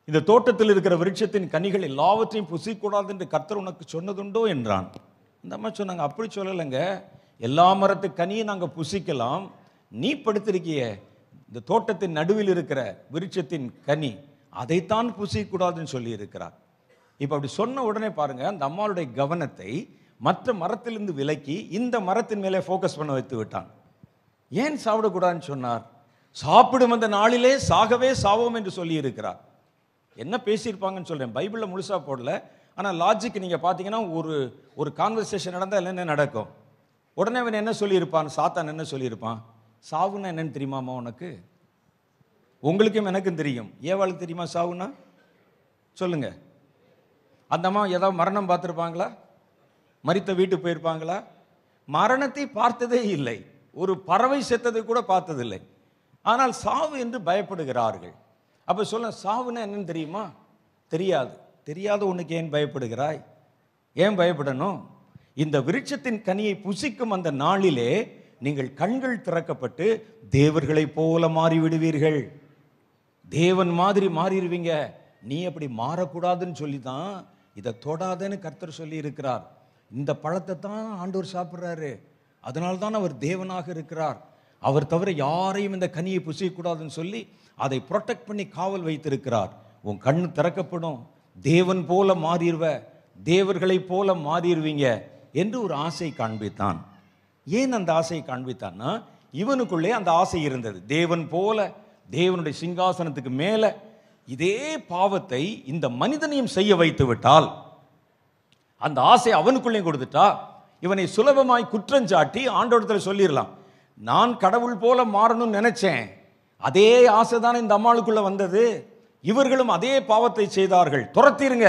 இந்த தோட்டத்தில் இருக்கிற விருட்சத்தின் கனிகள் எல்லாவற்றையும் புசிக்கூடாது என்று கர்த்தர் உனக்கு சொன்னதுண்டோ என்றான். அந்த அம்மா சொன்னாங்க, அப்படி சொல்லலைங்க, எல்லா மரத்து கனியை நாங்கள் புசிக்கலாம், நீ படுத்திருக்கிய இந்த தோட்டத்தின் நடுவில் இருக்கிற விருட்சத்தின் கனி அதைத்தான் புசிக்கூடாதுன்னு சொல்லி இருக்கிறார். இப்போ அப்படி சொன்ன உடனே பாருங்க, அந்த அம்மாவுடைய கவனத்தை மற்ற மரத்திலிருந்து விலக்கி இந்த மரத்தின் மேலே ஃபோக்கஸ் பண்ண வைத்து விட்டான். ஏன் சாப்பிடக்கூடாதுன்னு சொன்னார்? சாப்பிடும் அந்த நாளிலே சாகவே சாவோம் என்று சொல்லி இருக்கிறார். என்ன பேசியிருப்பாங்கன்னு சொல்கிறேன், பைபிளில் முழுசாக போடல, ஆனால் லாஜிக் நீங்கள் பார்த்தீங்கன்னா ஒரு கான்வர்சேஷன் நடந்தால் என்ன நடக்கும்? உடனே அவன் என்ன சொல்லியிருப்பான்? சாத்தான் என்ன சொல்லியிருப்பான்? சாவுன்னா என்னன்னு தெரியுமாமா உனக்கு? உங்களுக்கும் எனக்கும் தெரியும். ஏவாளுக்கு தெரியுமா சாவுன்னா? சொல்லுங்க. அந்த அம்மா ஏதாவது மரணம் பார்த்துருப்பாங்களா? மரித்த வீட்டுக்கு போயிருப்பாங்களா? மரணத்தை பார்த்ததே இல்லை, ஒரு பறவை செத்ததை கூட பார்த்ததில்லை. ஆனால் சாவு என்று பயப்படுகிறார்கள். அப்போ சொல்ல, சாவுன்னா என்னன்னு தெரியுமா? தெரியாது. தெரியாத உனக்கு ஏன் பயப்படுகிறாய்? ஏன் பயப்படணும்? இந்த விருட்சத்தின் கனியை புசிக்கும் அந்த நாளிலே நீங்கள் கண்கள் திறக்கப்பட்டு தேவர்களைப் போல மாறிவிடுவீர்கள். தேவன் மாதிரி மாறிடுவீங்க. நீ அப்படி மாறக்கூடாதுன்னு சொல்லி தான் இதை தொடாதன்னு கர்த்தர் சொல்லி இருக்கிறார். இந்த பழத்தை தான் ஆண்டவர் சாப்பிட்றாரு. அதனால்தான் அவர் தேவனாக இருக்கிறார். அவர் தவிர யாரையும் இந்த கனியை புசிக்கக்கூடாதுன்னு சொல்லி அதை ப்ரொடெக்ட் பண்ணி காவல் வைத்திருக்கிறார். உன் கண்ணு திறக்கப்படும், தேவன் போல மாறிடுவ, தேவர்களைப் போல மாறிடுவீங்க என்று ஒரு ஆசை காண்பித்தான். ஏன் அந்த ஆசையை காண்பித்தான்னா, இவனுக்குள்ளே அந்த ஆசை இருந்தது. தேவன் போல, தேவனுடைய சிங்காசனத்துக்கு மேலே இதே பாவத்தை இந்த மனிதனையும் செய்ய வைத்து விட்டால், அந்த ஆசை அவனுக்குள்ளேயும் கொடுத்துட்டா, இவனை சுலபமாய் குற்றஞ்சாட்டி ஆண்டவரிடத்தில் சொல்லிடலாம், நான் கடவுள் போல மாறணும்னு நினைச்சேன், அதே ஆசை தானே இந்த அம்மாளுக்குள்ள வந்தது, இவர்களும் அதே பாவத்தை செய்தார்கள், துரத்திருங்க,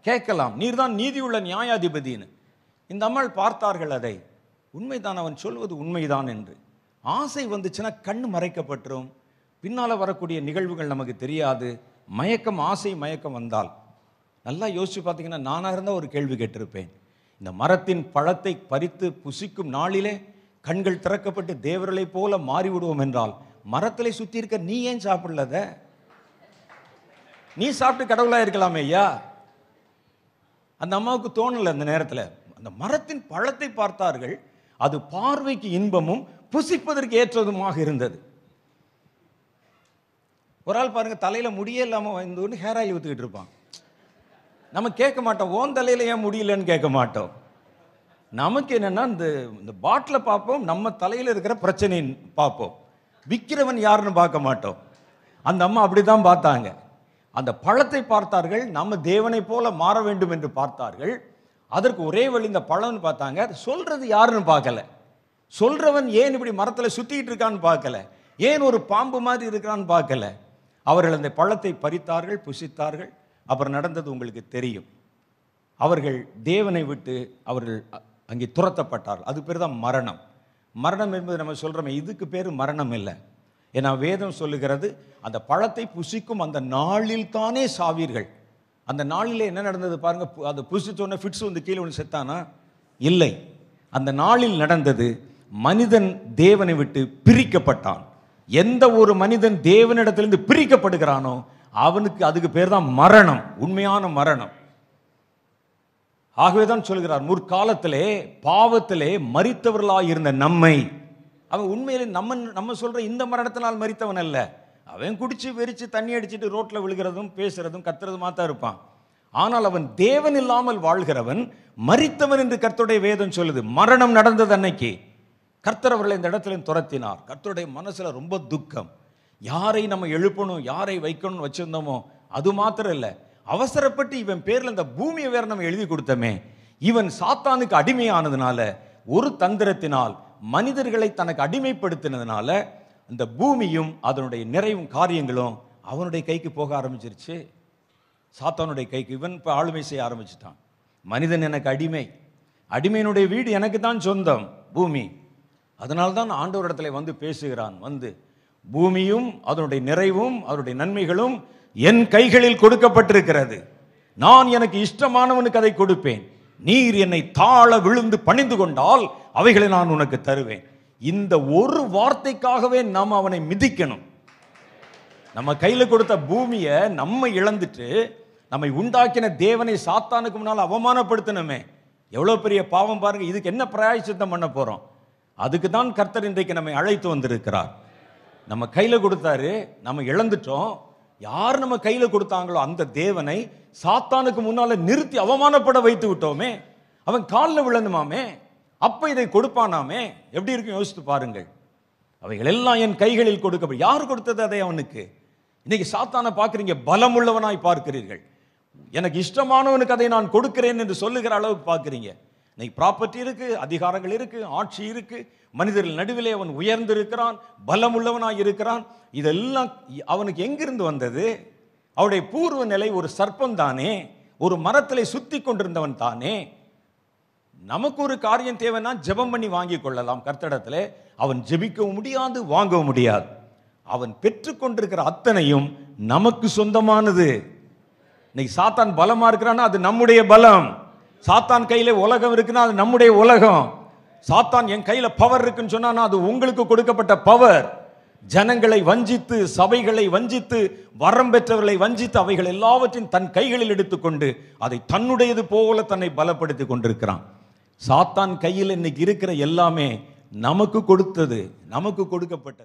கேட்கலாம், நீர் தான் நீதியுள்ள நியாயாதிபதின்னு. இந்த அம்மாள் பார்த்தார்கள் அதை, உண்மைதான், அவன் சொல்வது உண்மைதான் என்று. ஆசை வந்துச்சுன்னா கண்ணு மறைக்கப்பட்டுரும், பின்னால் வரக்கூடிய நிகழ்வுகள் நமக்கு தெரியாது. மயக்கம், ஆசை மயக்கம் வந்தால் நல்லா யோசிச்சு பார்த்தீங்கன்னா, நானாக இருந்தால் ஒரு கேள்வி கேட்டிருப்பேன். இந்த மரத்தின் பழத்தை பறித்து புசிக்கும் நாளிலே கண்கள் திறக்கப்பட்டு தேவர்களை போல மாறிவிடுவோம் என்றால், மரத்திலே சுற்றி இருக்க நீ ஏன் சாப்பிடலத? நீ சாப்பிட்டு கடவுளாக இருக்கலாமே ஐயா. அந்த அம்மாவுக்கு தோணலை அந்த நேரத்தில். அந்த மரத்தின் பழத்தை பார்த்தார்கள், அது பார்வைக்கு இன்பமும் புசிப்பதற்கு ஏற்றதுமாக இருந்தது. ஒரு ஆள் பாருங்க, தலையில முடியே இல்லாமல் வந்து ஹேர் ஆயில் ஊற்றிக்கிட்டு இருப்பான். நம்ம கேட்க மாட்டோம், ஓன் தலையில ஏன் முடியலன்னு கேட்க மாட்டோம். நமக்கு என்னன்னா, இந்த பாட்டில் பார்ப்போம், நம்ம தலையில் இருக்கிற பிரச்சனைன்னு பார்ப்போம், விற்கிறவன் யாருன்னு பார்க்க மாட்டோம். அந்த அம்மா அப்படிதான் பார்த்தாங்க. அந்த பழத்தை பார்த்தார்கள், நம்ம தேவனை போல மாற வேண்டும் என்று பார்த்தார்கள். அதற்கு ஒரே வழி இந்த பழம்னு பார்த்தாங்க. சொல்றது யாருன்னு பார்க்கல, சொல்றவன் ஏன் இப்படி மரத்தில் சுத்திட்டு இருக்கான்னு பார்க்கல, ஏன் ஒரு பாம்பு மாதிரி இருக்கிறான்னு பார்க்கல. அவர்கள் அந்த பழத்தை பறித்தார்கள், புசித்தார்கள். அப்புறம் நடந்தது உங்களுக்கு தெரியும். அவர்கள் தேவனை விட்டு அவர்கள் அங்கே துரத்தப்பட்டார்கள். அது பேர் தான் மரணம். மரணம் என்பது நம்ம சொல்கிறோமே, இதுக்கு பேர் மரணம் இல்லை. ஏன்னா வேதம் சொல்லுகிறது, அந்த பழத்தை புசிக்கும் அந்த நாளில் தானே சாவீர்கள். அந்த நாளிலே என்ன நடந்தது பாருங்க, அதை புசிச்சோன்னே ஃபிட்ஸ் வந்து கீழே ஒன்று செத்தானா? இல்லை. அந்த நாளில் நடந்தது, மனிதன் தேவனை விட்டு பிரிக்கப்பட்டான். எந்த ஒரு மனிதன் தேவனிடத்திலிருந்து பிரிக்கப்படுகிறானோ அவனுக்கு அதுக்கு பேர் தான் மரணம், உண்மையான மரணம். ஆகவேதான் சொல்கிறார், முற்காலத்திலே பாவத்திலே மரித்தவர்களாக இருந்த நம்மை, அவன் உண்மையிலே நம்ம சொல்ற இந்த மரணத்தினால் மரித்தவன் அல்ல. அவன் குடிச்சு வெறிச்சு தண்ணி அடிச்சுட்டு ரோட்டில் விழுகிறதும் பேசுறதும் கத்துறதுமா தான் இருப்பான். ஆனால் அவன் தேவன் இல்லாமல் வாழ்கிறவன் மரித்தவன் என்று கர்த்தருடைய வேதம் சொல்லுது. மரணம் நடந்தது அன்னைக்கு. கர்த்தர் அவர்களை இந்த இடத்துல துரத்தினார். கர்த்தருடைய மனசுல ரொம்ப துக்கம். யாரை நம்ம எழுப்பணும், யாரை வைக்கணும்னு வச்சிருந்தோமோ அது மாத்திரம் இல்லை, அவசரப்பட்டு இவன் பேர்ல இந்த பூமியை வேற நம்ம எழுதி கொடுத்தோமே, இவன் சாத்தானுக்கு அடிமையானதுனால, ஒரு தந்திரத்தினால் மனிதர்களை தனக்கு அடிமைப்படுத்தினதுனால இந்த பூமியும் அதனுடைய நிறைவும் காரியங்களும் அவனுடைய கைக்கு போக ஆரம்பிச்சிருச்சு. சாத்தானுடைய கைக்கு இவன் இப்போ ஆளுமை செய்ய ஆரம்பிச்சிட்டான். மனிதன் எனக்கு அடிமை, அடிமையினுடைய வீடு எனக்கு தான் சொந்தம் பூமி. அதனால்தான் ஆண்டவரிடத்துல வந்து பேசுகிறான், வந்து பூமியும் அதனுடைய நிறைவும் அதனுடைய நன்மைகளும் என் கைகளில் கொடுக்கப்பட்டிருக்கிறது. நான் எனக்கு இஷ்டமானவனுக்கு அதை கொடுப்பேன். நீர் என்னை தாழ விழுந்து பணிந்து கொண்டால் அவைகளை நான் உனக்கு தருவேன். இந்த ஒரு வார்த்தைக்காகவே நாம் அவனை மிதிக்கணும். நம்ம கையில கொடுத்த பூமியை நம்ம இழந்துட்டு நம்மை உண்டாக்கின தேவனை சாத்தானுக்கு முன்னால் அவமானப்படுத்தணுமே. எவ்வளவு பெரிய பாவம் பாருங்க. இதுக்கு என்ன பிராயச்சித்தம் பண்ண போறோம்? அதுக்கு தான் கர்த்தர் இன்றைக்கு நம்மை அழைத்து வந்திருக்கிறார். நம்ம கையில கொடுத்தாரு, நம்ம இழந்துட்டோம். யார் நம்ம கையில கொடுத்தாங்களோ அந்த தேவனை சாத்தானுக்கு முன்னால நிறுத்தி அவமானப்பட வைத்து விட்டோமே. அவன் காலில் விழணுமாமே, அப்ப இதை கொடுப்பானாமே. எப்படி இருக்கும் யோசித்து பாருங்கள். அவைகள் எல்லாம் என் கைகளில் கொடுக்க. யார் கொடுத்தது அதை அவனுக்கு? இன்னைக்கு சாத்தானை பார்க்குறீங்க, பலம் உள்ளவனாய் பார்க்கிறீர்கள். எனக்கு இஷ்டமானவனுக்கு அதை நான் கொடுக்கிறேன் என்று சொல்லுகிற அளவுக்கு பார்க்குறீங்க. இன்னைக்கு ப்ராப்பர்ட்டி இருக்கு, அதிகாரங்கள் இருக்கு, ஆட்சி இருக்கு, மனிதர்கள் நடுவிலே அவன் உயர்ந்திருக்கிறான், பலம் உள்ளவனாய் இருக்கிறான். இதெல்லாம் அவனுக்கு எங்கிருந்து வந்தது? அவருடைய பூர்வ நிலை ஒரு சர்ப்பம் தானே, ஒரு மரத்திலே சுத்தி கொண்டிருந்தவன் தானே. நமக்கு ஒரு காரியம் தேவைன்னா ஜெபம் பண்ணி வாங்கி கொள்ளலாம் கர்த்தரிடத்திலே. அவன் ஜெபிக்கவும் முடியாது, வாங்கவும் முடியாது. அவன் பெற்றுக்கொண்டிருக்கிற அத்தனையும் நமக்கு சொந்தமானது. இன்னைக்கு சாத்தான் பலமா இருக்கிறான்னா அது நம்முடைய பலம். சாத்தான் கையில உலகம் இருக்குன்னா அது நம்முடைய உலகம். சாத்தான் என் கையில பவர் இருக்குன்னு சொன்னா அது உங்களுக்கு கொடுக்கப்பட்ட பவர். ஜனங்களை வஞ்சித்து, சபைகளை வஞ்சித்து, வரம் பெற்றவர்களை வஞ்சித்து, அவைகள் எல்லாவற்றையும் தன் கைகளில் எடுத்துக்கொண்டு அதை தன்னுடையது போல தன்னை பலப்படுத்தி கொண்டிருக்கிறான். சாத்தான் கையில் இன்னைக்கு இருக்கிற எல்லாமே நமக்கு கொடுத்தது, நமக்கு கொடுக்கப்பட்டது.